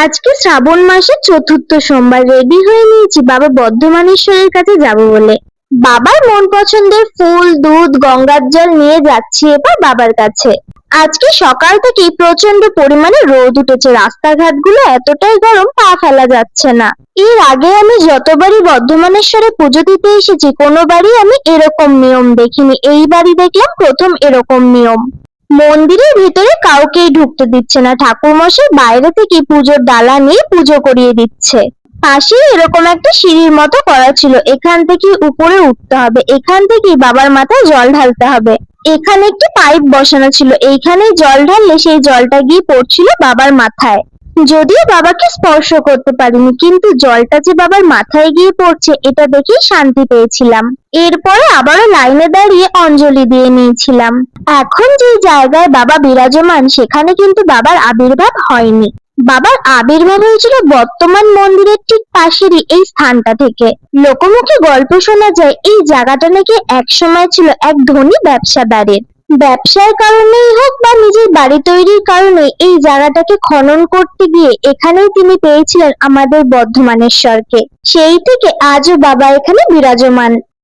আজকে শ্রাবণ মাসের চতুর্থ সোমবার, রেডি হয়ে নিয়েছি বাবা বর্ধমানেশ্বরের কাছে যাব বলে। বাবার মন পছন্দের ফুল, দুধ, গঙ্গার জল নিয়ে যাচ্ছি এবার বাবার কাছে। আজকে সকাল থেকেই প্রচন্ড পরিমাণে রোদ উঠেছে, রাস্তাঘাট গুলো এতটাই গরম পা ফেলা যাচ্ছে না। এর আগে আমি যতবারই বর্ধমানেশ্বরে পুজো দিতে এসেছি কোনোবারই আমি এরকম নিয়ম দেখিনি, এইবারই দেখলাম প্রথম এরকম নিয়ম। মন্দিরের ভিতরে কাউকেই ঢুকতে দিচ্ছে না, ঠাকুরমশাই বাইরে থেকে পুজোর ডালা নিয়ে পুজো করিয়ে দিচ্ছে। পাশেই এরকম একটা সিঁড়ির মতো করা ছিল, এখান থেকে উপরে উঠতে হবে, এখান থেকেই বাবার মাথায় জল ঢালতে হবে। এখানে একটি পাইপ বসানো ছিল, এইখানেই জল ঢাললে সেই জলটা গিয়ে পড়ছিল বাবার মাথায়। যদিও বাবাকে স্পর্শ করতে পারিনি, কিন্তু জলটা যে বাবার মাথায় গিয়ে পড়ছে এটা দেখেই শান্তি পেয়েছিলাম। এরপরে আবারও লাইনে দাঁড়িয়ে অঞ্জলি দিয়ে নিয়েছিলাম। এখন যে জায়গায় বাবা বিরাজমান সেখানে কিন্তু বাবার আবির্ভাব হয়নি। বাবার আবির্ভাব হয়েছিল বর্তমান মন্দিরের ঠিক পাশেরই এই স্থানটা থেকে। লোকমুখে গল্প শোনা যায় এই জায়গাটা নাকি একসময় ছিল এক ধনী ব্যবসাদারের। ব্যবসার কারণেই হোক বা নিজের বাড়ি তৈরির কারণে এই জায়গাটাকে খনন করতে গিয়ে এখানেই তিনি পেয়েছিলেন আমাদের বর্ধমানেশ্বরকে। সেই থেকে আজও বাবা এখানে বিরাজমান।